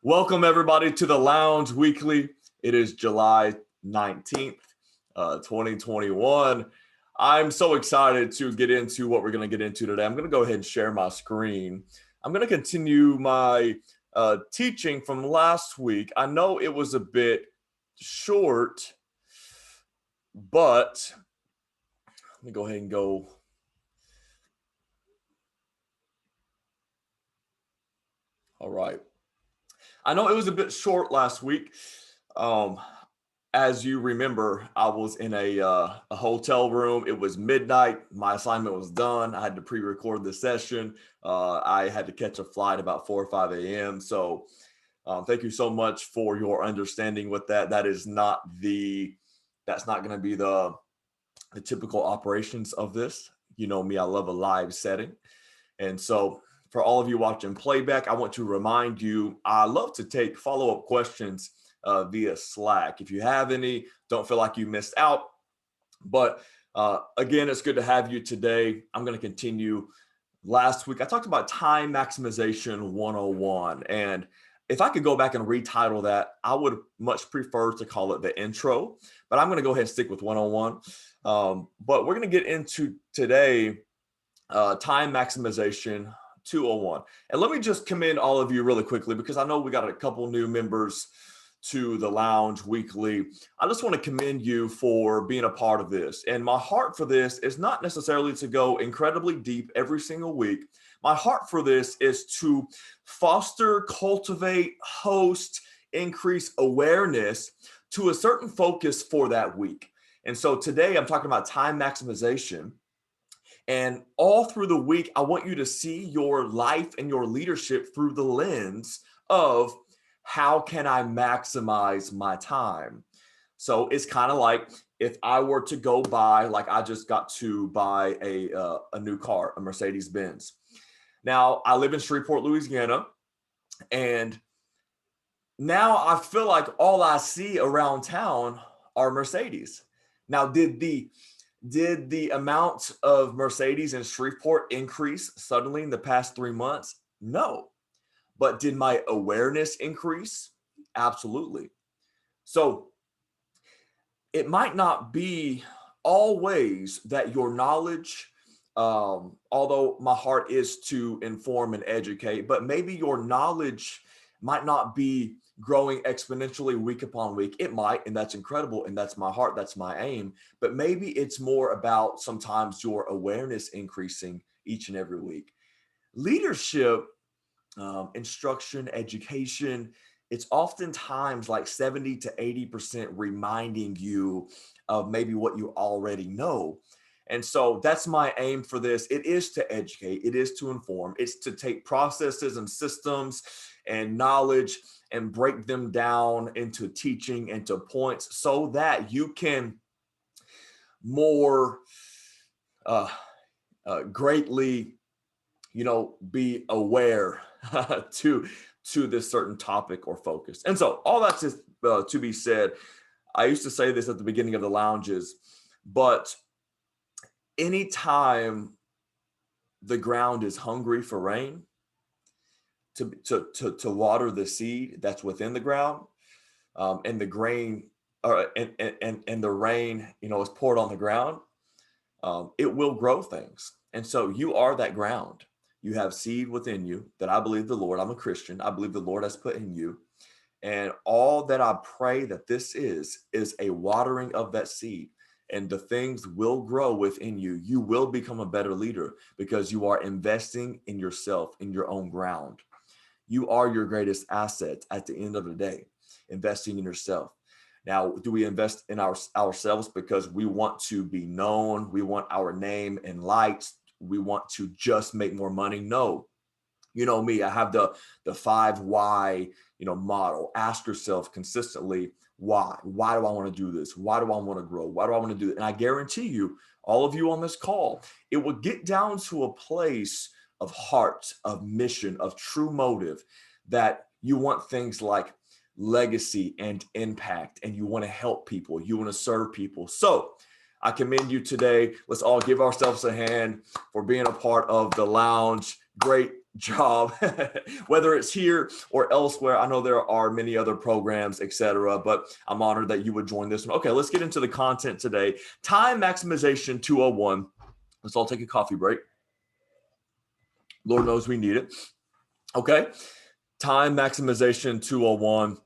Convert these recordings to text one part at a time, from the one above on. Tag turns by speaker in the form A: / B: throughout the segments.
A: Welcome everybody to the Lounge Weekly. It is July 19th, 2021. I'm so excited to get into what we're going to get into today. I'm going to go ahead and share my screen. I'm going to continue my teaching from last week. I know it was a bit short, but let me go ahead and go. All right. I know it was a bit short last week. As you remember, I was in a hotel room. It was midnight. My assignment was done. I had to pre-record the session. I had to catch a flight about 4 or 5 a.m. So thank you so much for your understanding with that. That's not going to be the typical operations of this. You know me, I love a live setting. And so for all of you watching playback, I want to remind you, I love to take follow-up questions via Slack. If you have any, don't feel like you missed out. But again, it's good to have you today. I'm going to continue. Last week, I talked about time maximization 101. And if I could go back and retitle that, I would much prefer to call it the intro. But I'm going to go ahead and stick with 101. But we're going to get into today time maximization 201. And let me just commend all of you really quickly, because I know we got a couple new members to the Lounge Weekly. I just want to commend you for being a part of this. And my heart for this is not necessarily to go incredibly deep every single week. My heart for this is to foster, cultivate, host, increase awareness to a certain focus for that week. And so today I'm talking about time maximization. And all through the week, I want you to see your life and your leadership through the lens of how can I maximize my time? So it's kind of like if I were to go buy, like I just got to buy a new car, a Mercedes Benz. Now I live in Shreveport, Louisiana, and now I feel like all I see around town are Mercedes. Now, did the amount of Mercedes in Shreveport increase suddenly in the past 3 months? No. But did my awareness increase? Absolutely. So it might not be always that your knowledge, although my heart is to inform and educate, but maybe your knowledge might not be growing exponentially week upon week. It might, and that's incredible, and that's my heart, that's my aim. But maybe it's more about sometimes your awareness increasing each and every week. Leadership, instruction, education, it's oftentimes like 70 to 80% reminding you of maybe what you already know. And so that's my aim for this. It is to educate, it is to inform, it's to take processes and systems and knowledge and break them down into teaching and to points so that you can more greatly, be aware to this certain topic or focus. And so all that's just to be said. I used to say this at the beginning of the lounges, but anytime the ground is hungry for rain, to water the seed that's within the ground, and the grain and the rain, is poured on the ground, it will grow things. And so you are that ground. You have seed within you that I believe the Lord, I'm a Christian, I believe the Lord has put in you. And all that I pray that this is a watering of that seed, and the things will grow within you. You will become a better leader because you are investing in yourself, in your own ground. You are your greatest asset at the end of the day, investing in yourself. Now, do we invest in ourselves because we want to be known? We want our name and lights. We want to just make more money? No. You know me, I have the 5 why, model. Ask yourself consistently, why? Why do I want to do this? Why do I want to grow? Why do I want to do it? And I guarantee you, all of you on this call, it will get down to a place of heart, of mission, of true motive, that you want things like legacy and impact, and you want to help people, you want to serve people. So I commend you today. Let's all give ourselves a hand for being a part of the Lounge. Great job, whether it's here or elsewhere. I know there are many other programs, etc., but I'm honored that you would join this one. Okay, let's get into the content today. Time Maximization 201. Let's all take a coffee break. Lord knows we need it. Okay, Time Maximization 201.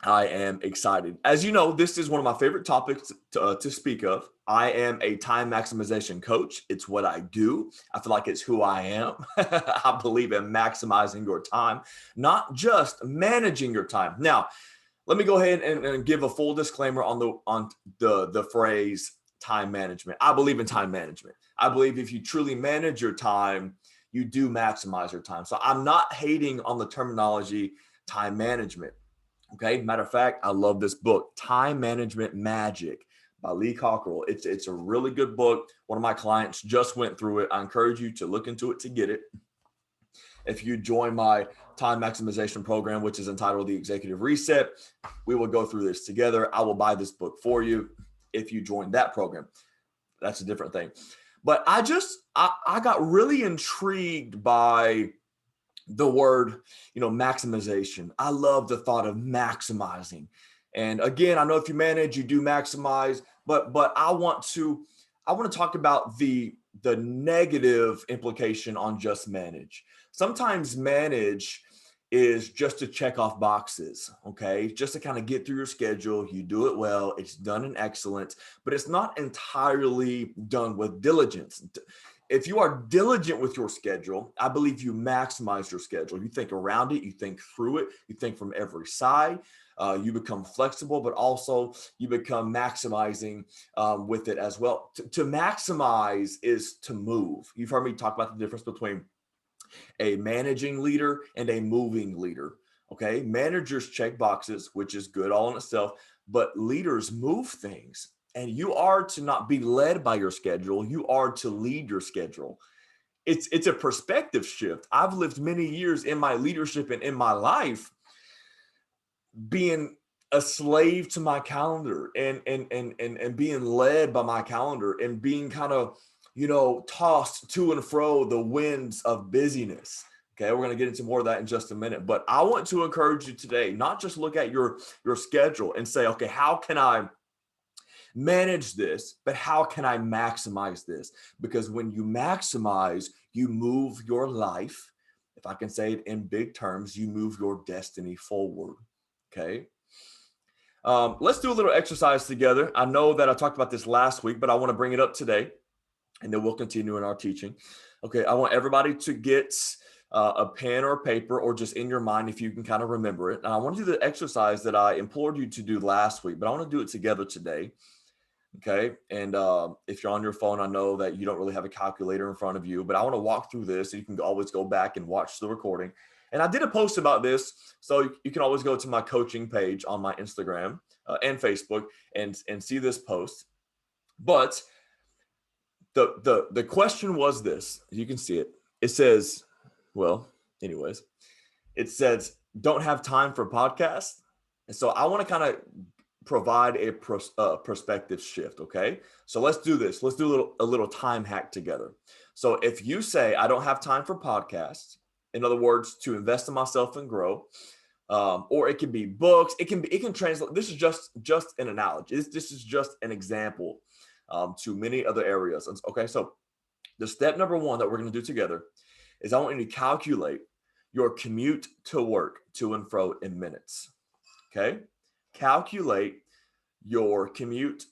A: I am excited. As you know, this is one of my favorite topics to speak of. I am a time maximization coach. It's what I do. I feel like it's who I am. I believe in maximizing your time, not just managing your time. Now, let me go ahead and give a full disclaimer on the phrase time management. I believe in time management. I believe if you truly manage your time, you do maximize your time. So I'm not hating on the terminology time management. Okay. Matter of fact, I love this book, Time Management Magic by Lee Cockerell. It's a really good book. One of my clients just went through it. I encourage you to look into it to get it. If you join my time maximization program, which is entitled The Executive Reset, we will go through this together. I will buy this book for you if you join that program. That's a different thing. But I got really intrigued by the word, maximization. I love the thought of maximizing. And again, I know if you manage, you do maximize, but I want to talk about the negative implication on just manage. Sometimes manage is just to check off boxes, okay? Just to kind of get through your schedule. You do it well, it's done in excellence, but it's not entirely done with diligence. If you are diligent with your schedule, I believe you maximize your schedule. You think around it, you think through it, you think from every side. You become flexible, but also you become maximizing with it as well. To maximize is to move. You've heard me talk about the difference between a managing leader and a moving leader. Okay, managers check boxes, which is good all in itself, but leaders move things. And you are to not be led by your schedule. You are to lead your schedule. It's a perspective shift. I've lived many years in my leadership and in my life being a slave to my calendar and being led by my calendar and being kind of, tossed to and fro the winds of busyness. Okay, we're going to get into more of that in just a minute. But I want to encourage you today, not just look at your schedule and say, okay, how can I manage this, but how can I maximize this? Because when you maximize, you move your life. If I can say it in big terms, you move your destiny forward. Okay. Let's do a little exercise together. I know that I talked about this last week, but I want to bring it up today, and then we'll continue in our teaching. Okay. I want everybody to get a pen or paper, or just in your mind, if you can kind of remember it. And I want to do the exercise that I implored you to do last week, but I want to do it together today. Okay. And if you're on your phone, I know that you don't really have a calculator in front of you, but I want to walk through this. So you can always go back and watch the recording. And I did a post about this, so you can always go to my coaching page on my Instagram and Facebook and see this post. But the question was this. You can see it. It says, it says, don't have time for podcasts. And so I want to kind of provide a perspective shift. Okay. So let's do this. Let's do a little time hack together. So if you say, I don't have time for podcasts, in other words, to invest in myself and grow, or it can be books. It can translate. This is just an analogy. This is just an example to many other areas. Okay. So the step number one that we're going to do together is I want you to calculate your commute to work to and fro in minutes. Okay. Calculate your commute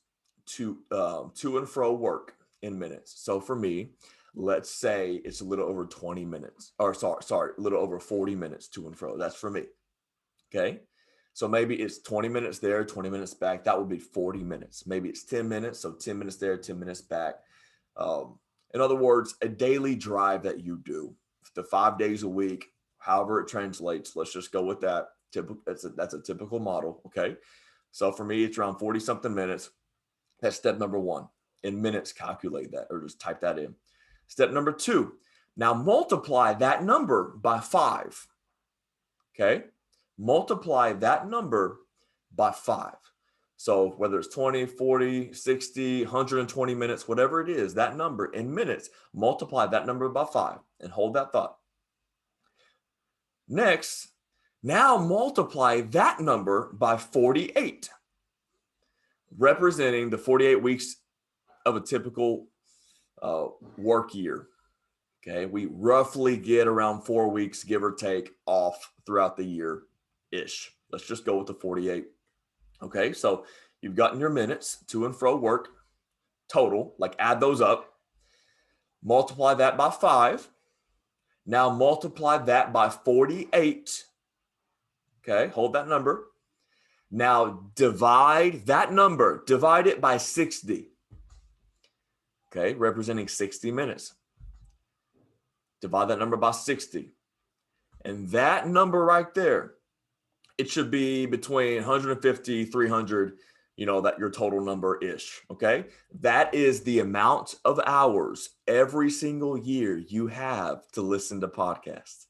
A: to and fro work in minutes. So for me, let's say it's a little over 20 minutes, or sorry, a little over 40 minutes to and fro. That's for me. Okay. So maybe it's 20 minutes there, 20 minutes back. That would be 40 minutes. Maybe it's 10 minutes. So 10 minutes there, 10 minutes back. In other words, a daily drive that you do, the 5 days a week, however it translates. Let's just go with that. That's a typical model. Okay. So for me, it's around 40 something minutes. That's step number one. In minutes, calculate that, or just type that in. Step number two, now multiply that number by 5. Okay. Multiply that number by 5. So whether it's 20, 40, 60, 120 minutes, whatever it is, that number in minutes, multiply that number by 5 and hold that thought. Next, now multiply that number by 48, representing the 48 weeks of a typical work year. Okay, we roughly get around 4 weeks, give or take, off throughout the year-ish. Let's just go with the 48. Okay, so you've gotten your minutes to and fro work total, like add those up, multiply that by 5. Now multiply that by 48. Okay, hold that number. Now divide that number, divide it by 60. Okay, representing 60 minutes. Divide that number by 60. And that number right there, it should be between 150, 300, that your total number ish. Okay. That is the amount of hours every single year you have to listen to podcasts.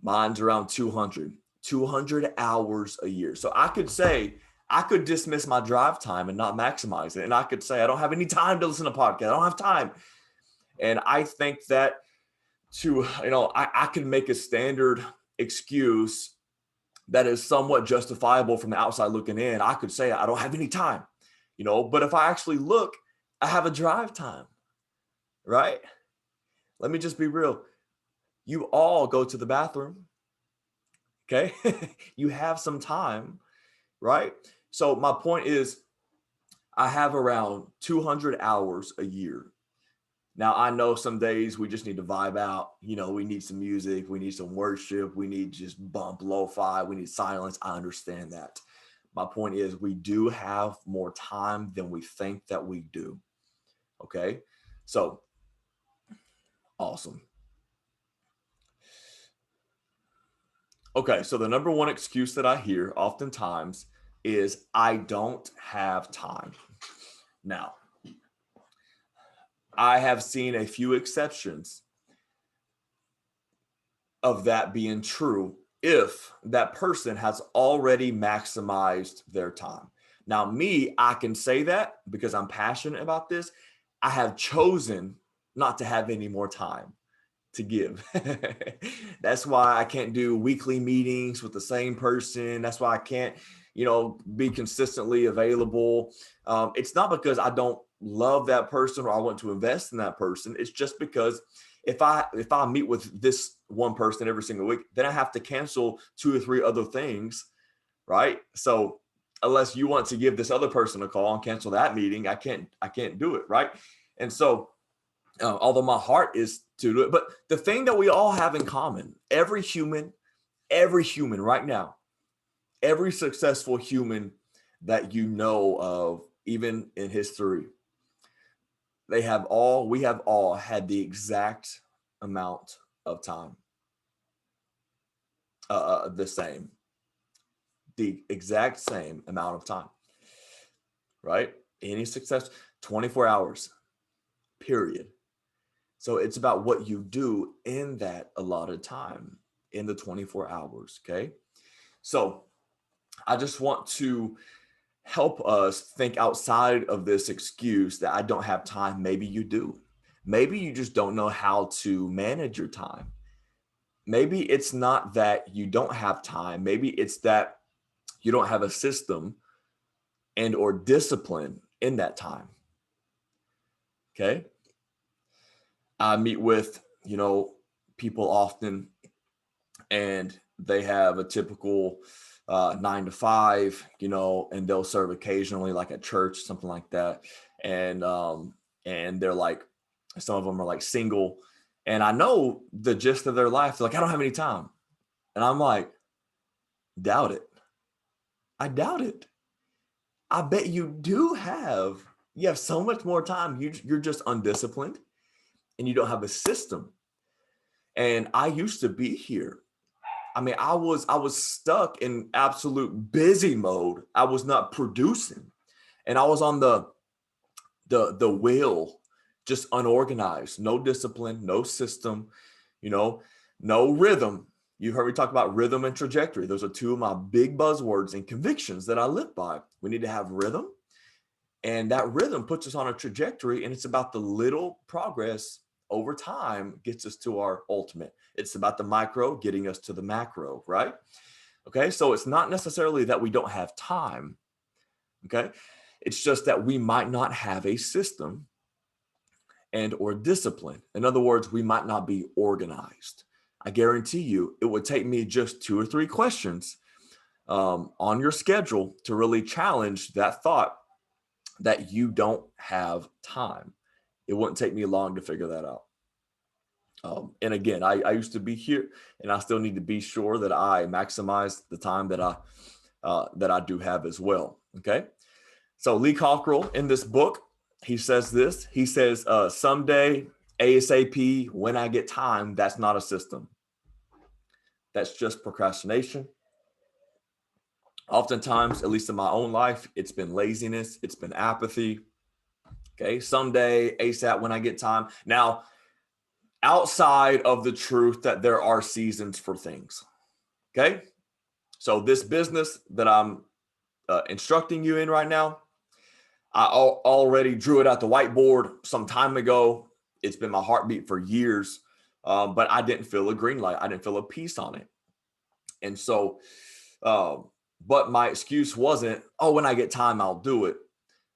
A: Mine's around 200 hours a year. So I could dismiss my drive time and not maximize it. And I could say, I don't have any time to listen to podcasts. I don't have time. And I think that I can make a standard excuse that is somewhat justifiable from the outside looking in. I could say, I don't have any time, but if I actually look, I have a drive time, right? Let me just be real. You all go to the bathroom. Okay. You have some time, right? So my point is, I have around 200 hours a year. Now, I know some days we just need to vibe out. We need some music. We need some worship. We need just bump lo-fi. We need silence. I understand that. My point is, we do have more time than we think that we do. Okay. So awesome. Okay. So the number one excuse that I hear oftentimes is I don't have time. Now, I have seen a few exceptions of that being true if that person has already maximized their time. Now, me, I can say that because I'm passionate about this. I have chosen not to have any more time to give. That's why I can't do weekly meetings with the same person. That's why I can't, be consistently available. It's not because I don't love that person or I want to invest in that person. It's just because if I meet with this one person every single week, then I have to cancel 2 or 3 other things, right? So unless you want to give this other person a call and cancel that meeting, I can't do it, right? And so although my heart is to do it, but the thing that we all have in common, every human right now, every successful human that you know of, even in history, we have all had the exact amount of time, the exact same amount of time, right? Any success, 24 hours, period. So it's about what you do in that allotted time, in the 24 hours, okay? So I just want to help us think outside of this excuse that I don't have time. Maybe you do. Maybe you just don't know how to manage your time. Maybe it's not that you don't have time. Maybe it's that you don't have a system and or discipline in that time. Okay. I meet with, people often, and they have a typical 9 to 5, and they'll serve occasionally, like at church, something like that. And they're like, some of them are like single, and I know the gist of their life. They're like, I don't have any time. And I'm like, doubt it. I doubt it. I bet you have so much more time. You're just undisciplined and you don't have a system. And I used to be here. I mean, I was stuck in absolute busy mode. I was not producing, and I was on the wheel, just unorganized, no discipline, no system, no rhythm. You heard me talk about rhythm and trajectory. Those are 2 of my big buzzwords and convictions that I live by. We need to have rhythm, and that rhythm puts us on a trajectory, and it's about the little progress over time gets us to our ultimate. It's about the micro getting us to the macro, right? Okay, so it's not necessarily that we don't have time. Okay, it's just that we might not have a system and or discipline. In other words, we might not be organized. I guarantee you it would take me just 2 or 3 questions on your schedule to really challenge that thought that you don't have time. It wouldn't take me long to figure that out. And again, I used to be here, and I still need to be sure that I maximize the time that I do have as well. Okay, so Lee Cockrell in this book, he says this. He says, "Someday, ASAP, when I get time, that's not a system. That's just procrastination. Oftentimes, at least in my own life, it's been laziness, it's been apathy. Okay, someday, ASAP, when I get time. Now, outside of the truth that there are seasons for things. Okay, so this business that I'm instructing you in right now, I already drew it out the whiteboard some time ago. It's been my heartbeat for years, but I didn't feel a green light. I didn't feel a peace on it. And so, but my excuse wasn't, oh, when I get time, I'll do it.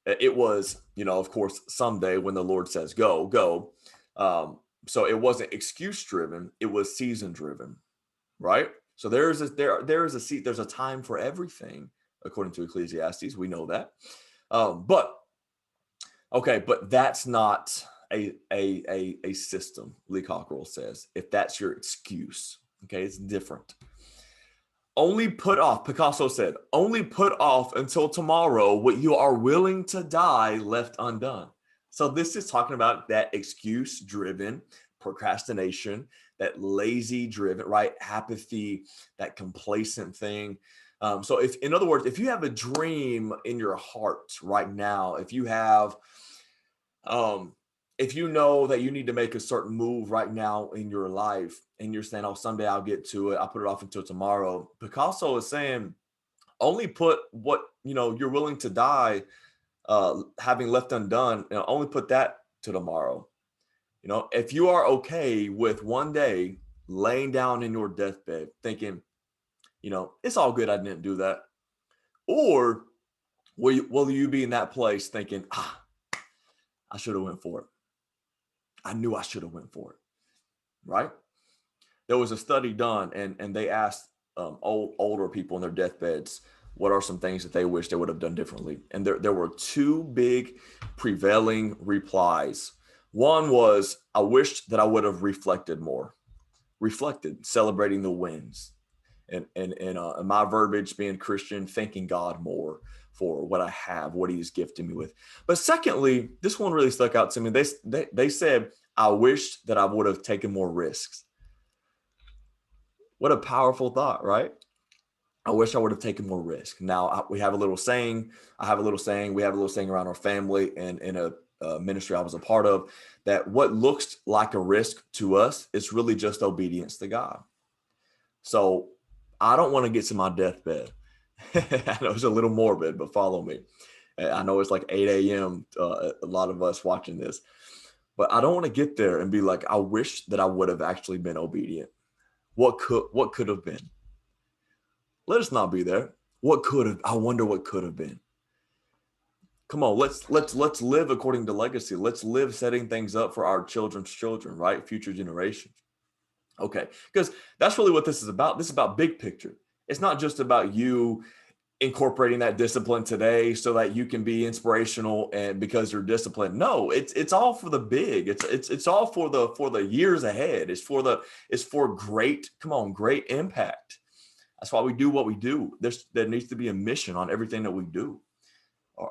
A: It was, of course, someday when the Lord says go, go. So it wasn't excuse driven. It was season driven, right? So there's a time for everything, according to Ecclesiastes. We know that. But that's not a system, Lee Cockrell says, if that's your excuse. Okay, it's different. Picasso said, only put off until tomorrow what you are willing to die left undone. So this is talking about that excuse-driven procrastination, that lazy-driven, right? Apathy, that complacent thing. So in other words, if you have a dream in your heart right now, if you have, if you know that you need to make a certain move right now in your life and you're saying, oh, someday I'll get to it, I'll put it off until tomorrow. Picasso is saying, only put what, you're willing to die, having left undone, only put that to tomorrow. If you are okay with one day laying down in your deathbed thinking, it's all good, I didn't do that. Or will you be in that place thinking, I should have went for it. I knew I should have went for it, right? There was a study done, and they asked older people in their deathbeds, what are some things that they wish they would have done differently? And there were 2 big prevailing replies. One was, I wished that I would have reflected more. Reflected, celebrating the wins. And my verbiage being Christian, thanking God more for what I have, what he's gifted me with. But secondly, this one really stuck out to me. They said, I wished that I would have taken more risks. What a powerful thought, right? I wish I would have taken more risk. Now we have a little saying. We have a little saying around our family and in a ministry I was a part of, that what looks like a risk to us is really just obedience to God. So I don't want to get to my deathbed. I know it's a little morbid, but follow me. I know it's like 8 a.m. A lot of us watching this, but I don't want to get there and be like, I wish that I would have actually been obedient. What could have been? Let us not be there. I wonder what could have been. Come on, let's live according to legacy. Let's live setting things up for our children's children, right? Future generations. Okay, because that's really what this is about. This is about big picture. It's not just about you incorporating that discipline today so that you can be inspirational and because you're disciplined. No, it's all for the big. It's all for the years ahead. It's for great impact. That's why we do what we do. There needs to be a mission on everything that we do.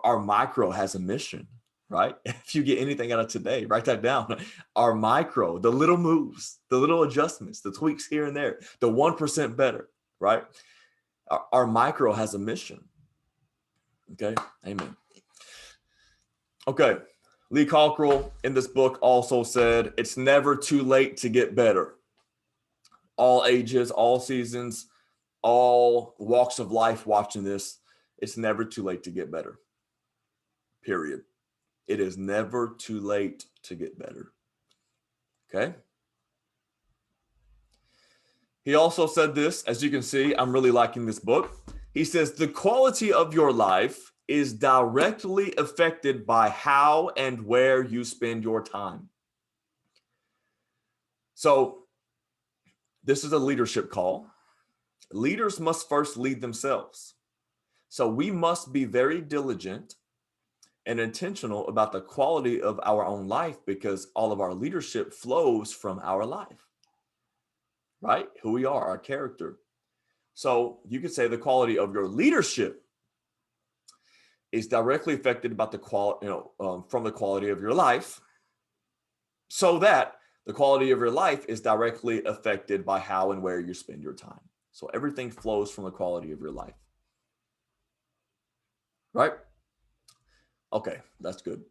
A: Our micro has a mission, right? If you get anything out of today, write that down. Our micro, the little moves, the little adjustments, the tweaks here and there, the 1% better, right? Our micro has a mission. Okay, amen. Okay, Lee Cockrell in this book also said, it's never too late to get better. All ages, all seasons, all walks of life watching this, it's never too late to get better. Period. It is never too late to get better. Okay. He also said this, as you can see, I'm really liking this book. He says, the quality of your life is directly affected by how and where you spend your time. So this is a leadership call. Leaders must first lead themselves. So we must be very diligent and intentional about the quality of our own life, because all of our leadership flows from our life, right? Who we are, our character. So you could say the quality of your leadership is directly affected about the quality, from the quality of your life, so that the quality of your life is directly affected by how and where you spend your time. So everything flows from the quality of your life, right? Okay, that's good.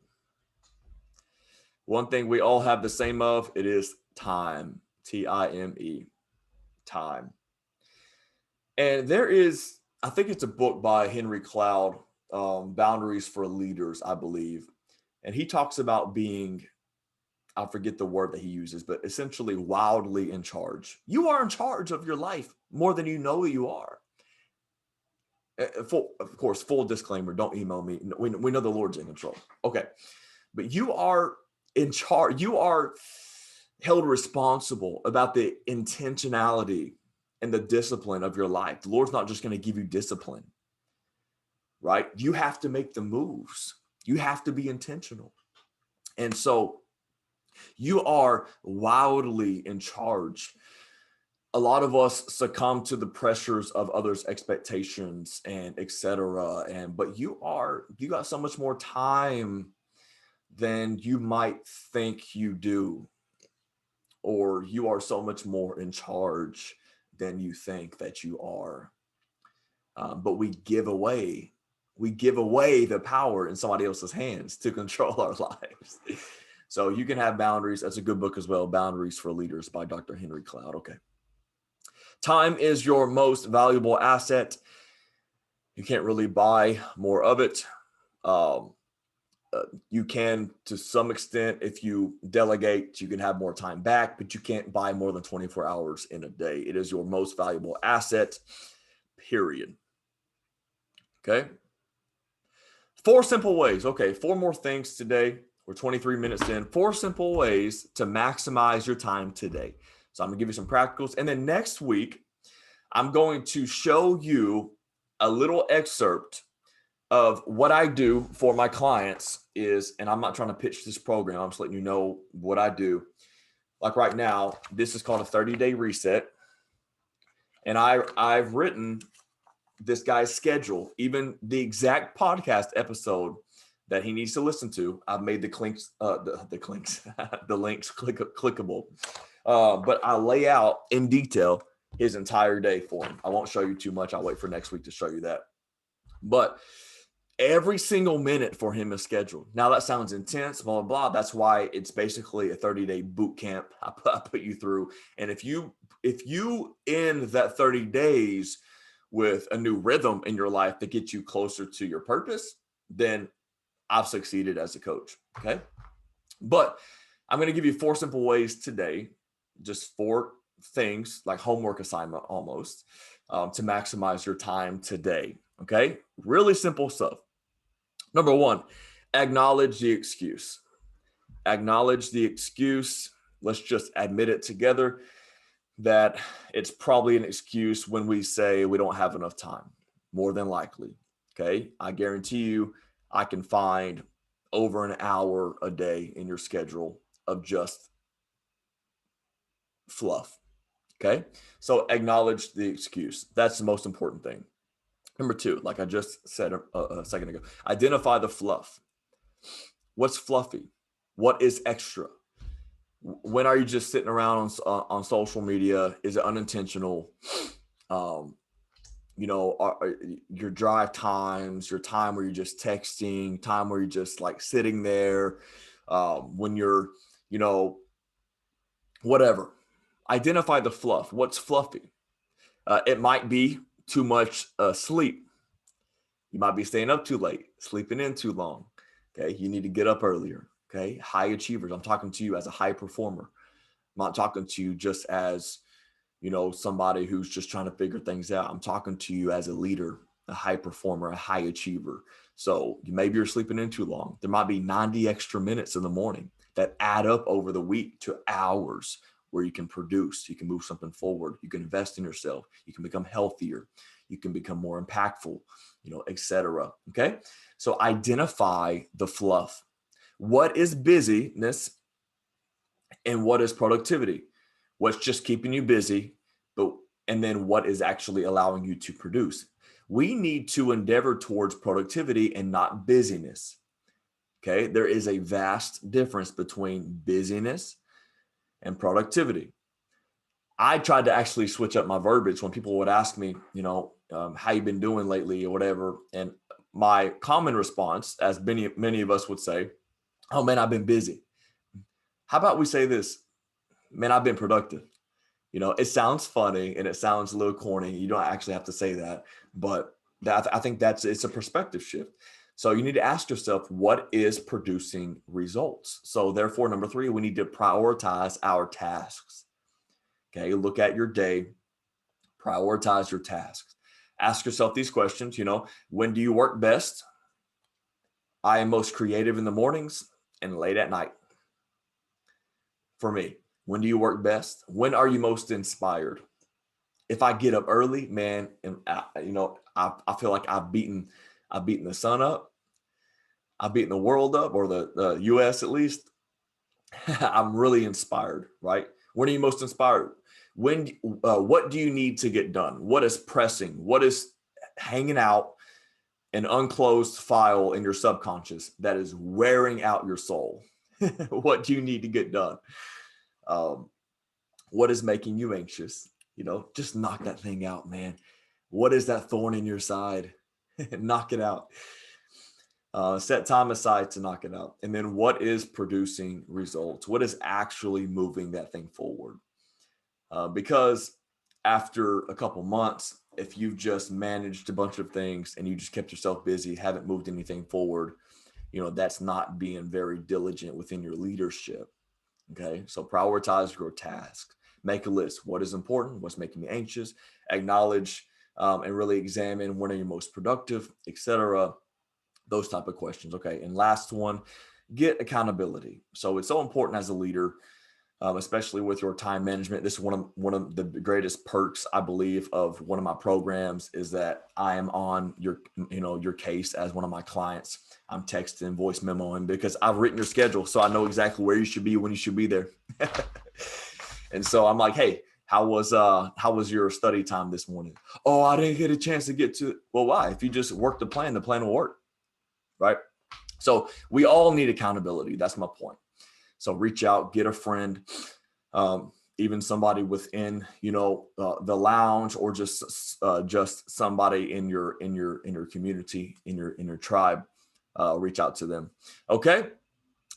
A: One thing we all have the same of, it is time, Time, time. And there is, I think it's a book by Henry Cloud, Boundaries for Leaders, I believe. And he talks about being, I forget the word that he uses, but essentially wildly in charge. You are in charge of your life more than you know you are. Of course, full disclaimer, don't email me. We know the Lord's in control. Okay. But you are in charge. You are held responsible about the intentionality and the discipline of your life. The Lord's not just going to give you discipline, right? You have to make the moves. You have to be intentional. And so you are wildly in charge. A lot of us succumb to the pressures of others' expectations and etc. But you got so much more time than you might think you do, or you are so much more in charge than you think that you are. But we give away the power in somebody else's hands to control our lives. So you can have boundaries. That's a good book as well, Boundaries for Leaders by Dr. Henry Cloud. Okay. Time is your most valuable asset. You can't really buy more of it. You can, to some extent, if you delegate, you can have more time back, but you can't buy more than 24 hours in a day. It is your most valuable asset, period. Okay. 4 simple ways. Okay. 4 more things today. We're 23 minutes in. 4 simple ways to maximize your time today. So I'm going to give you some practicals. And then next week, I'm going to show you a little excerpt of what I do for my clients is, and I'm not trying to pitch this program, I'm just letting you know what I do. Like right now, this is called a 30-day reset. And I've written this guy's schedule, even the exact podcast episode that he needs to listen to. I've made the links, the links clickable. But I lay out in detail his entire day for him. I won't show you too much. I'll wait for next week to show you that. But every single minute for him is scheduled. Now that sounds intense, blah, blah, blah. That's why it's basically a 30-day boot camp I put you through. And if you end that 30 days with a new rhythm in your life that gets you closer to your purpose, then I've succeeded as a coach. Okay. But I'm going to give you 4 simple ways today, just 4 things like homework assignment almost, to maximize your time today. Okay. Really simple stuff. Number 1, acknowledge the excuse. Acknowledge the excuse. Let's just admit it together that it's probably an excuse when we say we don't have enough time, more than likely. Okay. I guarantee you, I can find over an hour a day in your schedule of just fluff. Okay. So acknowledge the excuse. That's the most important thing. Number 2, like I just said a second ago, identify the fluff. What's fluffy? What is extra? When are you just sitting around on social media? Is it unintentional? Your drive times, your time where you're just texting, time where you're just like sitting there, when you're, whatever. Identify the fluff. What's fluffy? It might be too much sleep. You might be staying up too late, sleeping in too long. Okay. You need to get up earlier. Okay. High achievers. I'm talking to you as a high performer. I'm not talking to you just as, somebody who's just trying to figure things out. I'm talking to you as a leader, a high performer, a high achiever. So maybe you're sleeping in too long. There might be 90 extra minutes in the morning that add up over the week to hours where you can produce, you can move something forward, you can invest in yourself, you can become healthier, you can become more impactful, etc. Okay. So identify the fluff. What is busyness and what is productivity? What's just keeping you busy, and then what is actually allowing you to produce? We need to endeavor towards productivity and not busyness. Okay. There is a vast difference between busyness and productivity. I tried to actually switch up my verbiage when people would ask me, how you been doing lately or whatever. And my common response, as many of us would say, oh man, I've been busy. How about we say this? Man, I've been productive. It sounds funny and it sounds a little corny. You don't actually have to say that, but I think it's a perspective shift. So you need to ask yourself, what is producing results? So therefore, number 3, we need to prioritize our tasks. Okay, look at your day, prioritize your tasks. Ask yourself these questions, when do you work best? I am most creative in the mornings and late at night. For me, when do you work best? When are you most inspired? If I get up early, man, and I feel like I've beaten the sun up. I've beaten the world up, or the US at least. I'm really inspired, right? When are you most inspired? What do you need to get done? What is pressing? What is hanging out, an unclosed file in your subconscious that is wearing out your soul? What do you need to get done? What is making you anxious? Just knock that thing out, man. What is that thorn in your side? Knock it out. Set time aside to knock it out. And then what is producing results? What is actually moving that thing forward? Because after a couple months, if you've just managed a bunch of things and you just kept yourself busy, haven't moved anything forward, that's not being very diligent within your leadership. Okay. So prioritize your tasks, make a list. What is important? What's making me anxious? Acknowledge and really examine when are you most productive, etc. Those type of questions. Okay. And last one, get accountability. So it's so important as a leader, especially with your time management. This is one of the greatest perks, I believe, of one of my programs is that I am on your case as one of my clients. I'm texting, voice memoing, because I've written your schedule. So I know exactly where you should be, when you should be there. And so I'm like, hey, how was your study time this morning? Oh, I didn't get a chance to get to it. Well, why? If you just work the plan will work, right? So we all need accountability. That's my point. So reach out, get a friend, even somebody within, the lounge, or just somebody in your community, in your tribe. Reach out to them. Okay.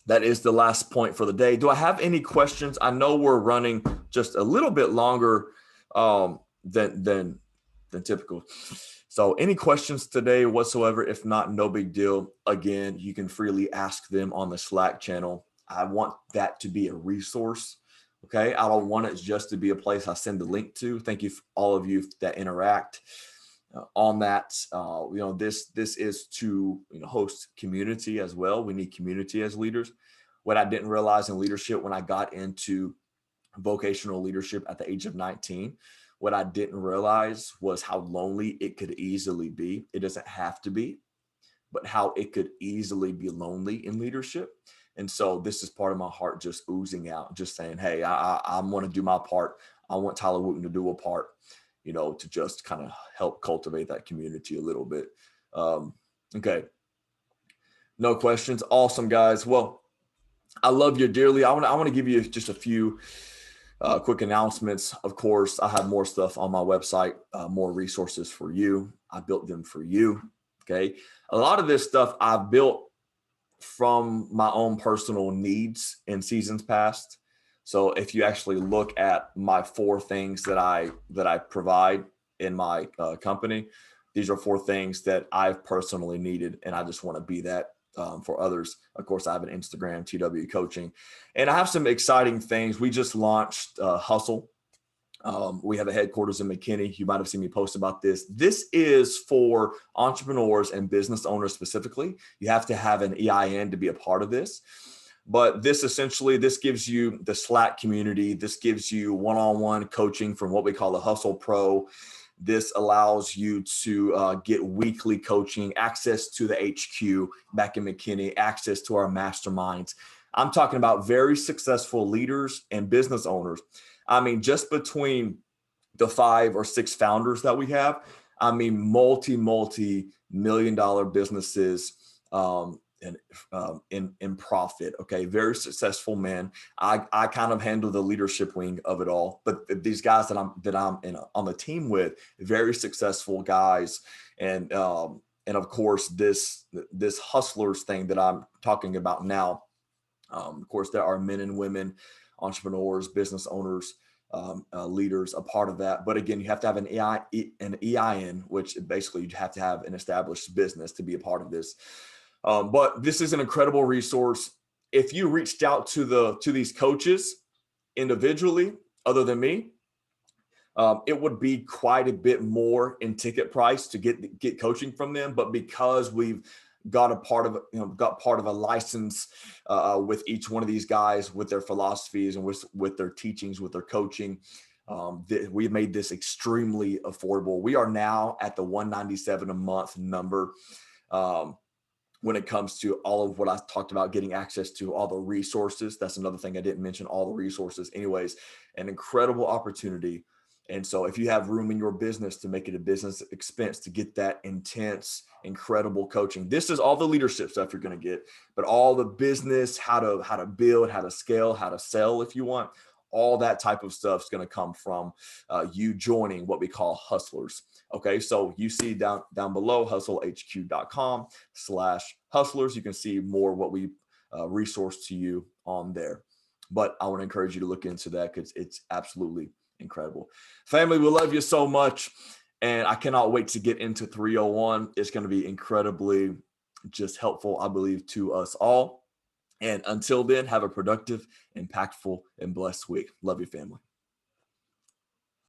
A: That is the last point for the day. Do I have any questions? I know we're running just a little bit longer than typical. So any questions today whatsoever? If not, no big deal. Again, you can freely ask them on the Slack channel. I want that to be a resource. Okay. I don't want it just to be a place I send the link to. Thank you for all of you that interact on that. This is to host community as well. We need community as leaders. What I didn't realize in leadership when I got into vocational leadership at the age of 19, what I didn't realize was how lonely it could easily be. It doesn't have to be, but how it could easily be lonely in leadership. And so this is part of my heart just oozing out, just saying, hey, I want to do my part. I want Tyler Wooten to do a part, to just kind of help cultivate that community a little bit. Okay. No questions. Awesome, guys. Well, I love you dearly. I want to give you just a few quick announcements. Of course, I have more stuff on my website, more resources for you. I built them for you. Okay. A lot of this stuff I've built from my own personal needs in seasons past. So if you actually look at my 4 things that I provide in my company, these are 4 things that I've personally needed. And I just want to be that for others. Of course, I have an Instagram, TW Coaching, and I have some exciting things. We just launched Hustle. We have a headquarters in McKinney. You might have seen me post about this. This is for entrepreneurs and business owners specifically. You have to have an EIN to be a part of this. But this gives you the Slack community. This gives you one-on-one coaching from what we call the Hustle Pro. This allows you to get weekly coaching, access to the HQ back in McKinney, access to our masterminds. I'm talking about very successful leaders and business owners. I mean, just between the 5 or 6 founders that we have, I mean, multi-million dollar businesses in profit. Okay. Very successful men. I kind of handle the leadership wing of it all, but these guys that I'm on the team with, very successful guys. And of course, this hustlers thing that I'm talking about now, of course, there are men and women, entrepreneurs, business owners, leaders, a part of that. But again, you have to have an EIN, which basically you have to have an established business to be a part of this. But this is an incredible resource. If you reached out to these coaches individually, other than me, it would be quite a bit more in ticket price to get coaching from them. But because we've got part of a license with each one of these guys, with their philosophies and with their teachings, with their coaching, we've made this extremely affordable. We are now at the $197 a month number. When it comes to all of what I talked about, getting access to all the resources. That's another thing I didn't mention, all the resources. Anyways, an incredible opportunity. And so if you have room in your business to make it a business expense to get that intense, incredible coaching, this is all the leadership stuff you're going to get, but all the business, how to build, how to scale, how to sell, if you want, all that type of stuff is going to come from you joining what we call Hustlers. Okay, so you see down below, hustlehq.com/hustlers. You can see more what we resource to you on there. But I want to encourage you to look into that because it's absolutely incredible. Family, we love you so much. And I cannot wait to get into 301. It's going to be incredibly just helpful, I believe, to us all. And until then, have a productive, impactful, and blessed week. Love you, family.